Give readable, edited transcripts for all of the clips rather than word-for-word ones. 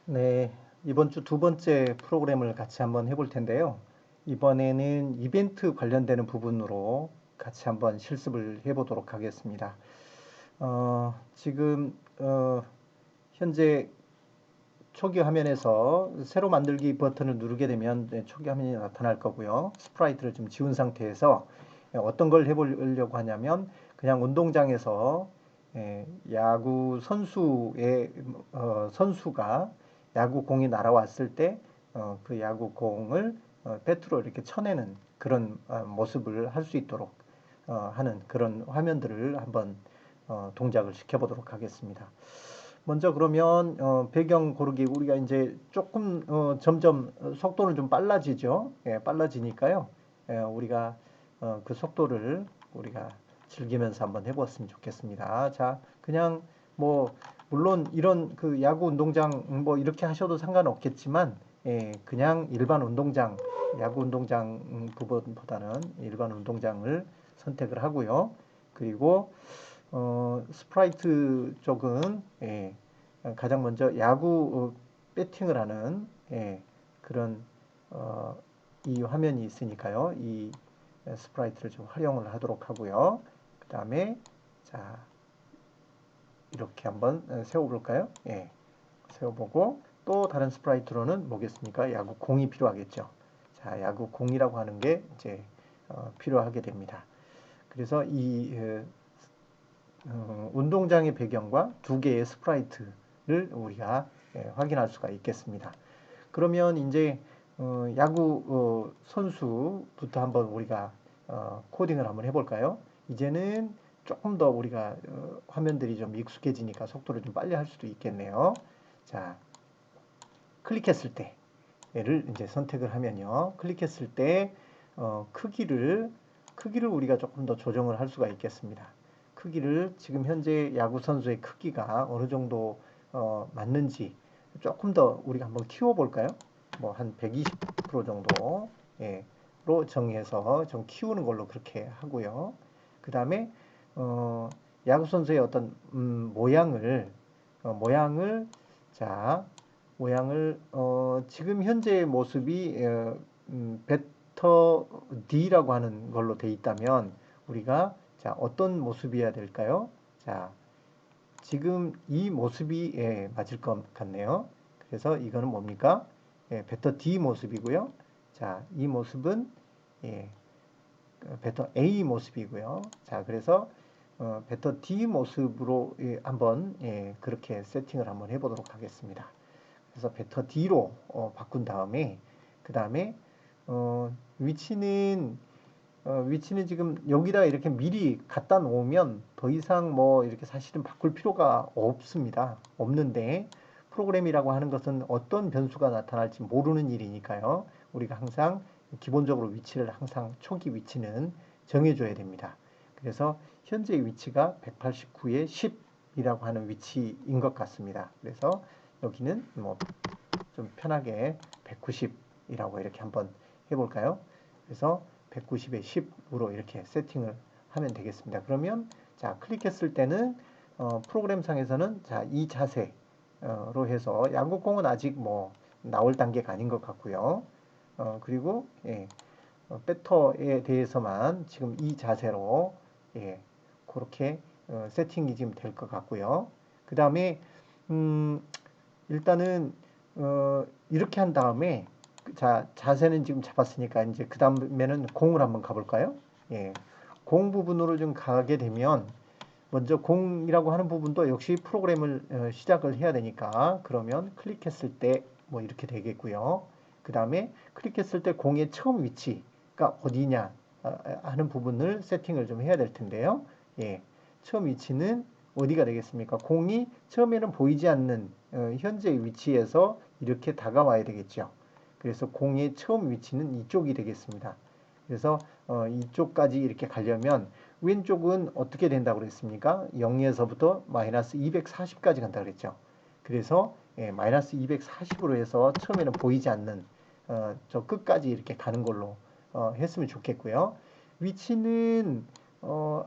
네, 이번 주 두 번째 프로그램을 같이 한번 해볼 텐데요. 이번에는 이벤트 관련되는 부분으로 같이 한번 실습을 해보도록 하겠습니다. 지금 현재 초기 화면에서 새로 만들기 버튼을 누르게 되면 초기 화면이 나타날 거고요. 스프라이트를 좀 지운 상태에서 어떤 걸 해보려고 하냐면 그냥 운동장에서 야구 선수의 선수가 야구 공이 날아왔을 때 그 야구 공을 배트로 이렇게 쳐내는 그런 모습을 할 수 있도록 하는 그런 화면들을 한번 동작을 시켜보도록 하겠습니다. 먼저 그러면 배경 고르기 우리가 이제 조금 점점 속도는 좀 빨라지죠. 예, 빨라지니까요. 우리가 그 속도를 우리가 즐기면서 한번 해보았으면 좋겠습니다. 자, 그냥 뭐 물론 이런 그 야구 운동장 뭐 이렇게 하셔도 상관없겠지만 그냥 일반 운동장 야구 운동장 부분보다는 일반 운동장을 선택을 하고요. 그리고 스프라이트 쪽은 가장 먼저 야구 배팅을 하는 그런 어, 이 화면이 있으니까요. 이 스프라이트를 좀 활용을 하도록 하고요. 그 다음에 자 이렇게 한번 세워볼까요? 예, 세워보고 또 다른 스프라이트로는 뭐겠습니까? 야구 공이 필요하겠죠. 자, 야구 공이라고 하는 게 이제 필요하게 됩니다. 그래서 이 운동장의 배경과 두 개의 스프라이트를 우리가 확인할 수가 있겠습니다. 그러면 이제 야구 선수부터 한번 우리가 코딩을 한번 해볼까요? 이제는 조금 더 우리가 화면들이 좀 익숙해지니까 속도를 좀 빨리 할 수도 있겠네요. 자, 클릭했을 때 얘를 이제 선택을 하면요. 클릭했을 때 크기를 우리가 조금 더 조정을 할 수가 있겠습니다. 크기를 지금 현재 야구 선수의 크기가 어느 정도 맞는지 조금 더 우리가 한번 키워볼까요? 뭐 한 120% 정도 로 정해서 좀 키우는 걸로 그렇게 하고요. 그 다음에 어, 야구 선수의 어떤 모양을 자 모양을 지금 현재의 모습이 베터 D라고 하는 걸로 돼 있다면 우리가 자 어떤 모습이어야 될까요? 자 지금 이 모습이 맞을 것 같네요. 그래서 이거는 뭡니까? 베터 D 모습이고요. 자, 이 모습은 예, 베터 A 모습이고요. 자, 그래서 베터 D 모습으로 한번 그렇게 세팅을 한번 해보도록 하겠습니다. 그래서 베터 D로 바꾼 다음에 그 다음에 위치는 지금 여기다 이렇게 미리 갖다 놓으면 더 이상 뭐 이렇게 사실은 바꿀 필요가 없습니다. 없는데 프로그램이라고 하는 것은 어떤 변수가 나타날지 모르는 일이니까요. 우리가 항상 기본적으로 위치를 항상 초기 위치는 정해줘야 됩니다. 그래서 현재 위치가 189에 10이라고 하는 위치인 것 같습니다. 그래서 여기는 뭐 좀 편하게 190이라고 이렇게 한번 해볼까요? 그래서 190에 10으로 이렇게 세팅을 하면 되겠습니다. 그러면 자 클릭했을 때는 프로그램 상에서는 자이 자세로 해서 야구공은 아직 뭐 나올 단계가 아닌 것 같고요. 그리고 배터에 대해서만 지금 이 자세로 그렇게 세팅이 지금 될 것 같고요. 그 다음에 음, 일단은 이렇게 한 다음에 자 자세는 지금 잡았으니까 이제 그 다음에는 공을 한번 가볼까요? 예, 공 부분으로 좀 가게 되면 먼저 공이라고 하는 부분도 역시 프로그램을 시작을 해야 되니까 그러면 클릭했을 때 뭐 이렇게 되겠고요. 그 다음에 클릭했을 때 공의 처음 위치가 어디냐 하는 부분을 세팅을 좀 해야 될 텐데요. 예, 처음 위치는 어디가 되겠습니까? 공이 처음에는 보이지 않는 현재 위치에서 이렇게 다가와야 되겠죠. 그래서 공의 처음 위치는 이쪽이 되겠습니다. 그래서 이쪽까지 이렇게 가려면 왼쪽은 어떻게 된다고 그랬습니까? 0에서부터 마이너스 240까지 간다 그랬죠. 그래서 마이너스 240으로 해서 처음에는 보이지 않는 저 끝까지 이렇게 가는 걸로 했으면 좋겠고요. 위치는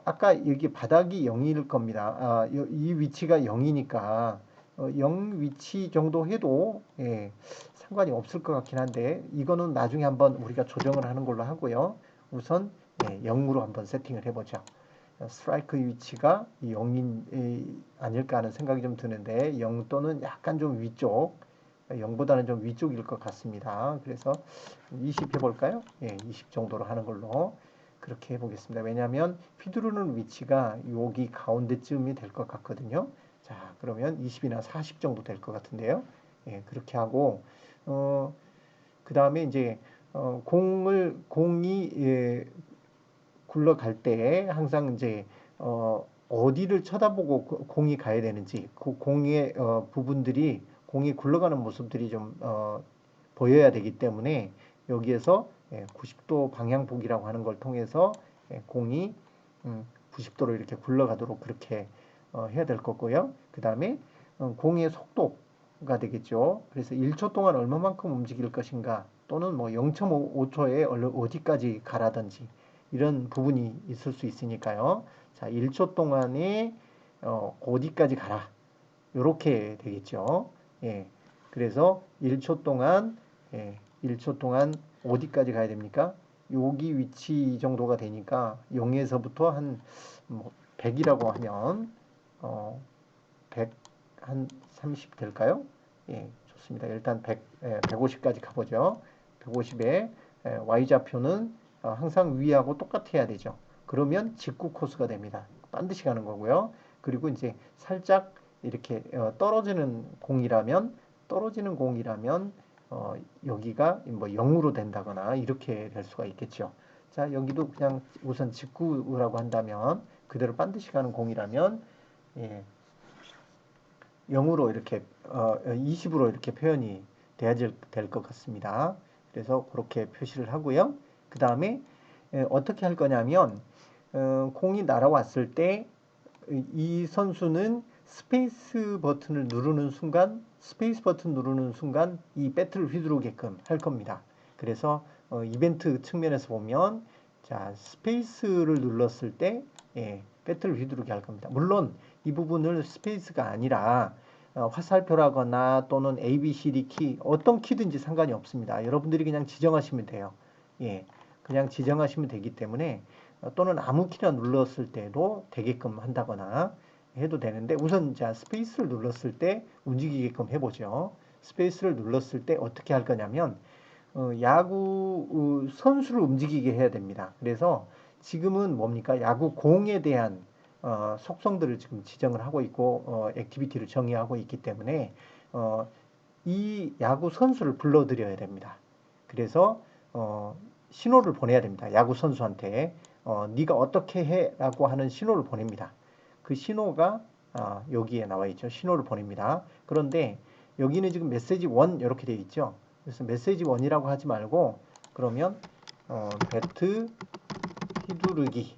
아까 여기 바닥이 0일 겁니다. 이 위치가 0이니까 0 위치 정도 해도 예, 상관이 없을 것 같긴 한데 이거는 나중에 한번 우리가 조정을 하는 걸로 하고요. 우선 0으로 한번 세팅을 해보죠. 스트라이크 위치가 0인 아닐까 하는 생각이 좀 드는데 0 또는 약간 좀 위쪽 0보다는 좀 위쪽일 것 같습니다. 그래서 20 해볼까요? 예, 20 정도로 하는 걸로 그렇게 해보겠습니다. 왜냐하면 휘두르는 위치가 여기 가운데쯤이 될 것 같거든요. 자, 그러면 20이나 40 정도 될 것 같은데요. 예, 그렇게 하고 그 다음에 이제 공이 굴러갈 때 항상 이제 어디를 쳐다보고 공이 가야 되는지 그 공의 부분들이 공이 굴러가는 모습들이 좀 보여야 되기 때문에 여기에서 90도 방향복이라고 하는 걸 통해서 공이 90도로 이렇게 굴러가도록 그렇게 해야 될 거고요. 그 다음에 공의 속도가 되겠죠. 그래서 1초 동안 얼마만큼 움직일 것인가 또는 뭐 0.5초에 어디까지 가라든지 이런 부분이 있을 수 있으니까요. 자, 1초 동안에 어디까지 가라. 요렇게 되겠죠. 예. 그래서 1초 동안 1초 동안 어디까지 가야 됩니까? 여기 위치 정도가 되니까 0에서부터 한뭐 100이라고 하면 100 한 30 될까요? 예, 좋습니다. 일단 150까지 가보죠. 150에 y좌표는 항상 위하고 똑같아야 되죠. 그러면 직구 코스가 됩니다. 반드시 가는 거고요. 그리고 이제 살짝 이렇게 떨어지는 공이라면 여기가 뭐 0으로 된다거나 이렇게 될 수가 있겠죠. 자, 여기도 그냥 우선 직구라고 한다면 그대로 반드시 가는 공이라면 예, 0으로 이렇게 20으로 이렇게 표현이 돼야 될 것 같습니다. 그래서 그렇게 표시를 하고요. 그 다음에 어떻게 할 거냐면 공이 날아왔을 때 이 선수는 스페이스 버튼을 누르는 순간 스페이스 버튼 누르는 순간 이 배트를 휘두르게끔 할 겁니다. 그래서 이벤트 측면에서 보면 자 스페이스를 눌렀을 때 배트를 휘두르게 할 겁니다. 물론 이 부분을 스페이스가 아니라 화살표라거나 또는 A, B, C, D 키 어떤 키든지 상관이 없습니다. 여러분들이 그냥 지정하시면 돼요. 예, 그냥 지정하시면 되기 때문에 또는 아무 키나 눌렀을 때도 되게끔 한다거나 해도 되는데 우선 자 스페이스를 눌렀을 때 움직이게끔 해보죠. 스페이스를 눌렀을 때 어떻게 할 거냐면 야구 선수를 움직이게 해야 됩니다. 그래서 지금은 뭡니까? 야구 공에 대한 속성들을 지금 지정을 하고 있고 액티비티를 정의하고 있기 때문에 이 야구 선수를 불러들여야 됩니다. 그래서 신호를 보내야 됩니다. 야구 선수한테 네가 어떻게 해라고 하는 신호를 보냅니다. 그 신호가 여기에 나와 있죠. 신호를 보냅니다. 그런데 여기는 지금 메시지 1 이렇게 되어 있죠. 그래서 메시지 1이라고 하지 말고 그러면 배트 휘두르기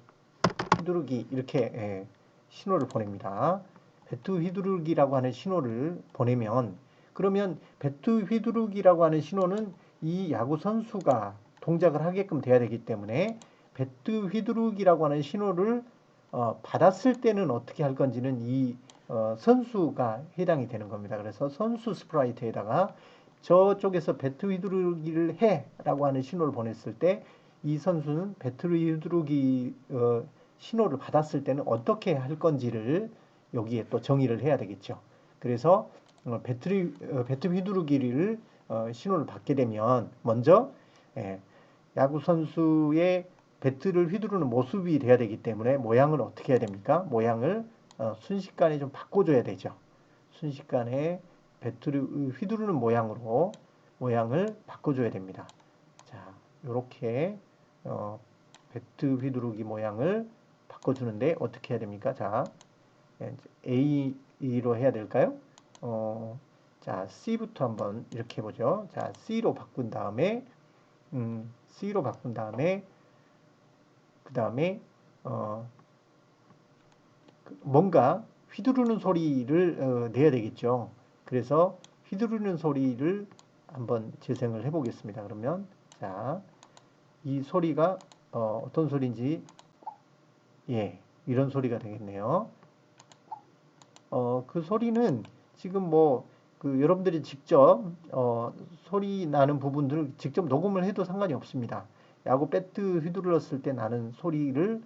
이렇게 신호를 보냅니다. 배트 휘두르기라고 하는 신호를 보내면 그러면 배트 휘두르기라고 하는 신호는 이 야구 선수가 동작을 하게끔 돼야 되기 때문에 배트 휘두르기라고 하는 신호를 받았을 때는 어떻게 할 건지는 이 선수가 해당이 되는 겁니다. 그래서 선수 스프라이트에다가 저쪽에서 배트 휘두르기를 해라고 하는 신호를 보냈을 때 이 선수는 배트 휘두르기 신호를 받았을 때는 어떻게 할 건지를 여기에 또 정의를 해야 되겠죠. 그래서 배트 휘두르기를 신호를 받게 되면 먼저 야구 선수의 배트를 휘두르는 모습이 돼야 되기 때문에 모양을 어떻게 해야 됩니까? 모양을 순식간에 좀 바꿔줘야 되죠. 순식간에 배트를 휘두르는 모양으로 모양을 바꿔줘야 됩니다. 자, 이렇게 배트 휘두르기 모양을 바꿔주는데 어떻게 해야 됩니까? 자, A로 해야 될까요? 자, C부터 한번 이렇게 해보죠. 자, C로 바꾼 다음에 그 다음에 뭔가 휘두르는 소리를 내야 되겠죠. 그래서 휘두르는 소리를 한번 재생을 해보겠습니다. 그러면 자, 이 소리가 어떤 소리인지 이런 소리가 되겠네요. 그 소리는 지금 뭐 그 여러분들이 직접 소리 나는 부분들을 직접 녹음을 해도 상관이 없습니다. 야구 배트 휘둘렀을 때 나는 소리를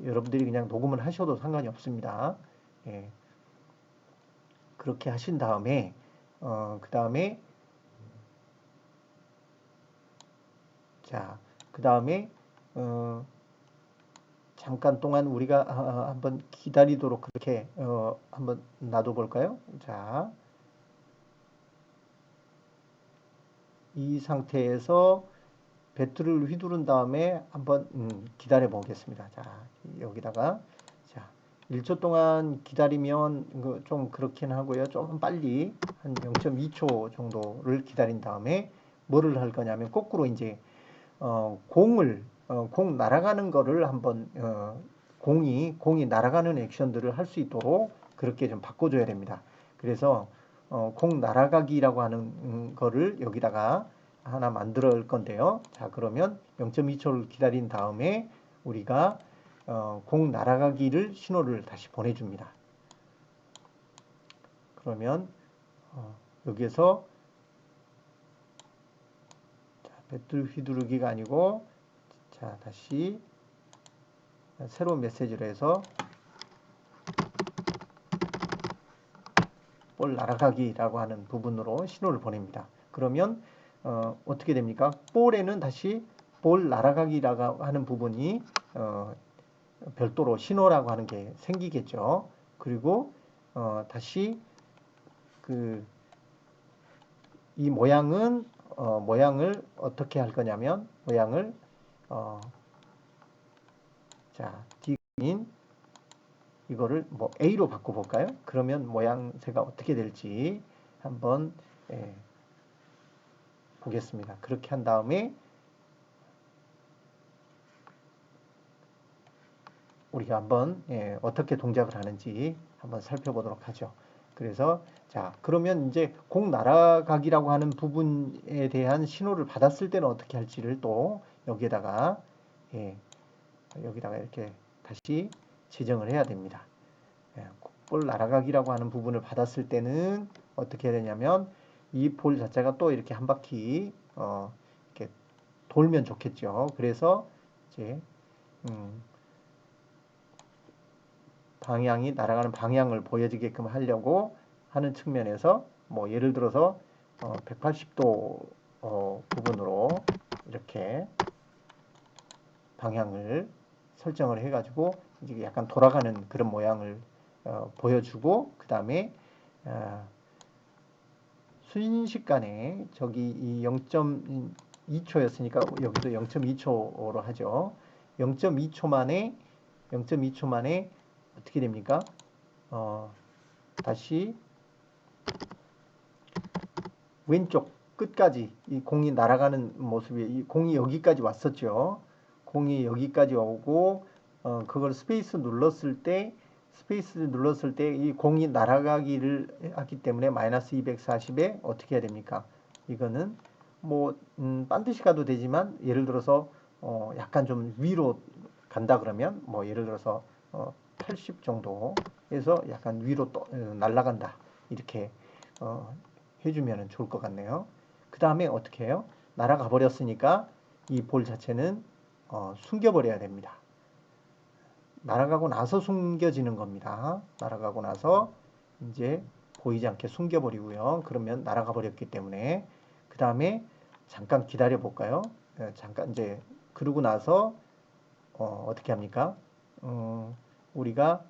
여러분들이 그냥 녹음을 하셔도 상관이 없습니다. 예, 그렇게 하신 다음에 그 다음에 자, 그 다음에 어, 잠깐 동안 우리가 한번 기다리도록 그렇게 한번 놔둬 볼까요? 자, 이 상태에서 배트를 휘두른 다음에 한번 기다려 보겠습니다. 자, 여기다가 자, 1초 동안 기다리면 좀 그렇긴 하고요. 좀 빨리 한 0.2초 정도를 기다린 다음에 뭐를 할 거냐면 거꾸로 이제 공 날아가는 거를 한번 공이 날아가는 액션들을 할 수 있도록 그렇게 좀 바꿔줘야 됩니다. 그래서 공 날아가기라고 하는 거를 여기다가 하나 만들어 올 건데요. 자, 그러면 0.2초를 기다린 다음에 우리가 공 날아가기를 신호를 다시 보내줍니다. 그러면 여기에서 배틀 휘두르기가 아니고 자, 다시 새로운 메시지로 해서 볼 날아가기라고 하는 부분으로 신호를 보냅니다. 그러면 어떻게 됩니까? 볼에는 다시 볼 날아가기라고 하는 부분이 별도로 신호라고 하는 게 생기겠죠. 그리고 다시 이 모양을 어떻게 할 거냐면 모양을 자, 디그인 이거를 뭐 A로 바꿔볼까요? 그러면 모양새가 어떻게 될지 한번 보겠습니다. 그렇게 한 다음에 우리가 한번 어떻게 동작을 하는지 한번 살펴보도록 하죠. 그래서 자, 그러면 이제 공 날아가기라고 하는 부분에 대한 신호를 받았을 때는 어떻게 할지를 또 여기에다가 여기다가 이렇게 다시 지정을 해야 됩니다. 볼 날아가기라고 하는 부분을 받았을 때는 어떻게 해야 되냐면 이 볼 자체가 또 이렇게 한 바퀴 이렇게 돌면 좋겠죠. 그래서 이제 방향이 날아가는 방향을 보여지게끔 하려고 하는 측면에서 뭐 예를 들어서 180도 부분으로 이렇게 방향을 설정을 해가지고 이제 약간 돌아가는 그런 모양을 보여주고 그 다음에 순식간에 저기 이 0.2초였으니까 여기도 0.2초로 하죠. 0.2초 만에 어떻게 됩니까? 다시 왼쪽 끝까지 이 공이 날아가는 모습이 이 공이 여기까지 왔었죠. 공이 여기까지 오고 그걸 스페이스 눌렀을 때 이 공이 날아가기를 하기 때문에 마이너스 240에 어떻게 해야 됩니까? 이거는 뭐 반드시 가도 되지만 예를 들어서 약간 좀 위로 간다 그러면 뭐 예를 들어서 80 정도에서 약간 위로 또 날아간다 이렇게 해주면 좋을 것 같네요. 그 다음에 어떻게 해요? 날아가 버렸으니까 이 볼 자체는 숨겨버려야 됩니다. 날아가고 나서 숨겨지는 겁니다. 날아가고 나서 이제 보이지 않게 숨겨버리고요. 그러면 날아가 버렸기 때문에 그 다음에 잠깐 기다려 볼까요? 잠깐 이제 그러고 나서 어떻게 합니까? 우리가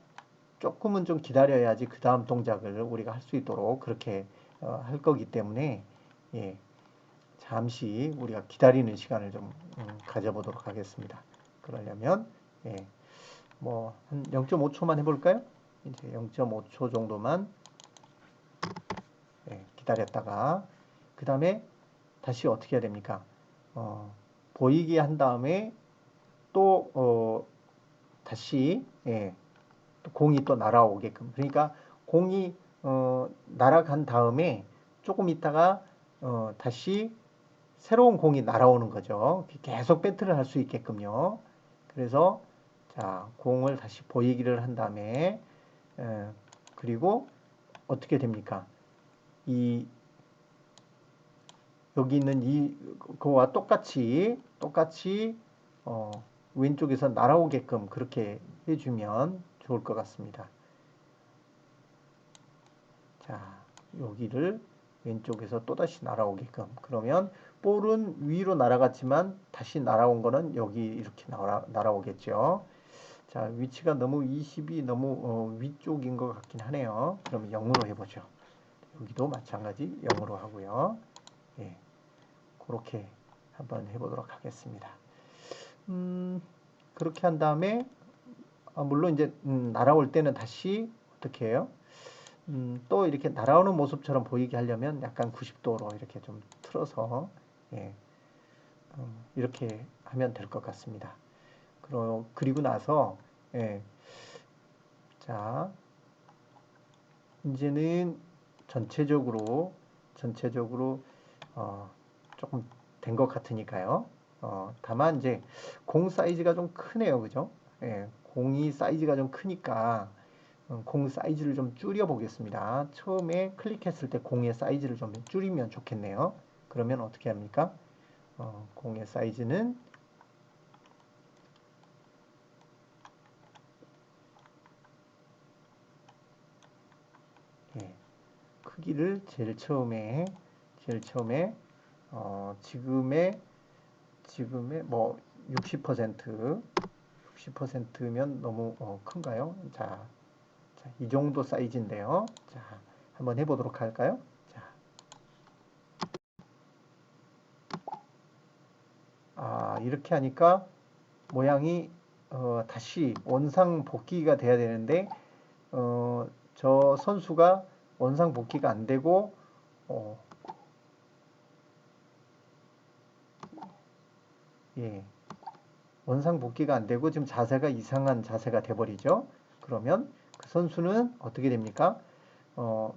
조금은 좀 기다려야지 그 다음 동작을 우리가 할 수 있도록 그렇게 할 거기 때문에 예, 잠시 우리가 기다리는 시간을 좀 가져보도록 하겠습니다. 그러려면 뭐 한 0.5초만 해볼까요? 이제 0.5초 정도만 기다렸다가 그 다음에 다시 어떻게 해야 됩니까? 보이게 한 다음에 또 다시 또 공이 또 날아오게끔 그러니까 공이 날아간 다음에 조금 있다가 다시 새로운 공이 날아오는 거죠. 계속 배틀을 할 수 있게끔요. 그래서 자 공을 다시 보이기를 한 다음에 그리고 어떻게 됩니까? 이 여기 있는 그거와 똑같이 어, 왼쪽에서 날아오게끔 그렇게 해주면 좋을 것 같습니다. 자, 여기를 왼쪽에서 또다시 날아오게끔. 그러면 볼은 위로 날아갔지만 다시 날아온 거는 여기 이렇게 날아오겠죠. 자, 위치가 너무 20이 너무 위쪽인 것 같긴 하네요. 그럼 0으로 해보죠. 여기도 마찬가지 0으로 하고요. 예, 그렇게 한번 해보도록 하겠습니다. 그렇게 한 다음에 물론 이제 날아올 때는 다시 어떻게 해요? 또 이렇게 날아오는 모습처럼 보이게 하려면 약간 90도로 이렇게 좀 틀어서 예, 이렇게 하면 될 것 같습니다. 그리고 나서 예, 자 이제는 전체적으로 조금 된 것 같으니까요. 다만 이제 공 사이즈가 좀 크네요, 그죠? 예, 공이 사이즈가 좀 크니까 공 사이즈를 좀 줄여 보겠습니다. 처음에 클릭했을 때 공의 사이즈를 좀 줄이면 좋겠네요. 그러면 어떻게 합니까? 공의 사이즈는 예, 크기를 제일 처음에 지금의 뭐 60%면 너무 큰가요? 자, 이 정도 사이즈인데요. 자, 한번 해보도록 할까요? 자, 이렇게 하니까 모양이 다시 원상 복귀가 돼야 되는데 저 선수가 원상 복귀가 안 되고 어, 예, 원상 복귀가 안 되고 지금 자세가 이상한 자세가 돼버리죠. 그러면 그 선수는 어떻게 됩니까? 어,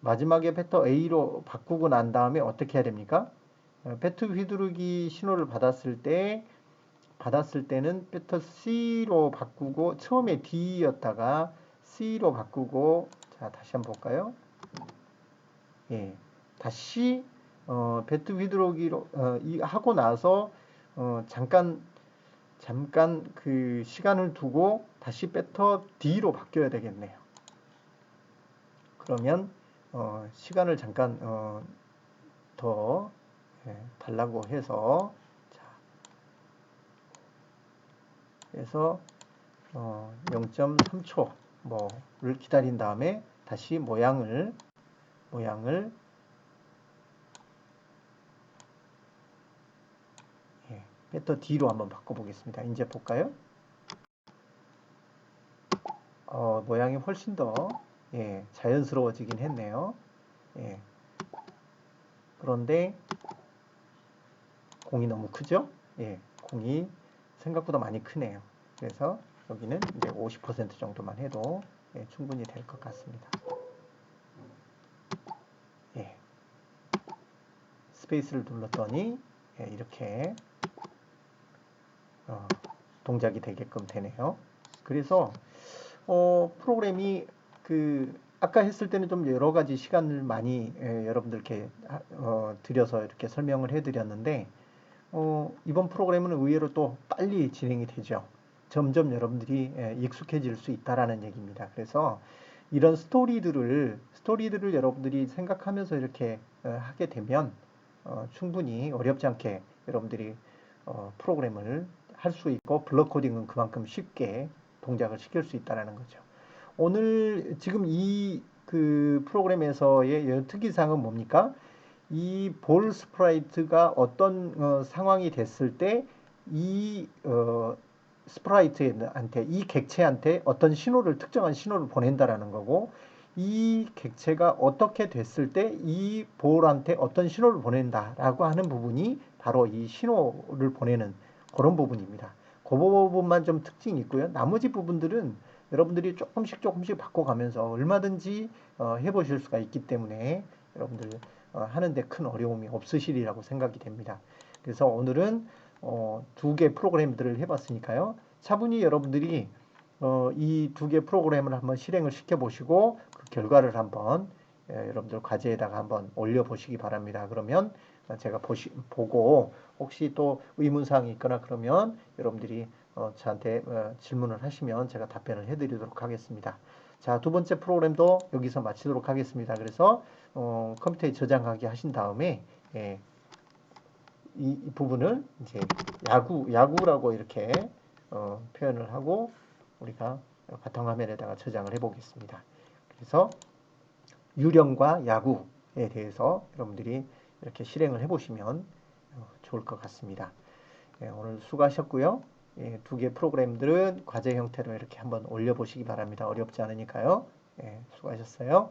마지막에 배터 A로 바꾸고 난 다음에 어떻게 해야 됩니까? 배트 휘두르기 신호를 받았을 때는 배터 C로 바꾸고 처음에 D였다가 C로 바꾸고 자 다시 한번 볼까요? 예, 다시 배트 휘두르기로 하고 나서 잠깐 그 시간을 두고 다시 배터 D로 바뀌어야 되겠네요. 그러면 시간을 잠깐 더 달라고 해서 자, 그래서 0.3초 뭐를 기다린 다음에 다시 모양을 배터 D로 한번 바꿔보겠습니다. 이제 볼까요? 모양이 훨씬 더 자연스러워지긴 했네요. 예, 그런데 공이 너무 크죠? 예, 공이 생각보다 많이 크네요. 그래서 여기는 이제 50% 정도만 해도 충분히 될 것 같습니다. 예, 스페이스를 눌렀더니 이렇게 동작이 되게끔 되네요. 그래서 프로그램이 그 아까 했을 때는 좀 여러 가지 시간을 많이 여러분들께 들여서 이렇게 설명을 해드렸는데 이번 프로그램은 의외로 또 빨리 진행이 되죠. 점점 여러분들이 익숙해질 수 있다라는 얘기입니다. 그래서 이런 스토리들을 여러분들이 생각하면서 이렇게 하게 되면 충분히 어렵지 않게 여러분들이 프로그램을 할 수 있고 블록 코딩은 그만큼 쉽게 동작을 시킬 수 있다라는 거죠. 오늘 지금 이 그 프로그램에서의 특이사항은 뭡니까? 이 볼 스프라이트가 어떤 상황이 됐을 때 이 스프라이트한테 이 객체한테 어떤 특정한 신호를 보낸다라는 거고 이 객체가 어떻게 됐을 때 이 볼한테 어떤 신호를 보낸다라고 하는 부분이 바로 이 신호를 보내는 그런 부분입니다. 그 부분만 좀 특징이 있고요. 나머지 부분들은 여러분들이 조금씩 바꿔가면서 얼마든지 해보실 수가 있기 때문에 여러분들 하는데 큰 어려움이 없으시리라고 생각이 됩니다. 그래서 오늘은 두 개 프로그램들을 해봤으니까요. 차분히 여러분들이 이 두 개 프로그램을 한번 실행을 시켜보시고 그 결과를 한번 여러분들 과제에다가 한번 올려보시기 바랍니다. 그러면 제가 보고 혹시 또 의문사항이 있거나 그러면 여러분들이 저한테 질문을 하시면 제가 답변을 해드리도록 하겠습니다. 자, 두 번째 프로그램도 여기서 마치도록 하겠습니다. 그래서 컴퓨터에 저장하기 하신 다음에 이 부분을 이제 야구라고 이렇게 표현을 하고 우리가 바탕화면에다가 저장을 해 보겠습니다. 그래서 유령과 야구에 대해서 여러분들이 이렇게 실행을 해 보시면 좋을 것 같습니다. 오늘 수고하셨고요. 두 개 프로그램들은 과제 형태로 이렇게 한번 올려보시기 바랍니다. 어렵지 않으니까요. 수고하셨어요.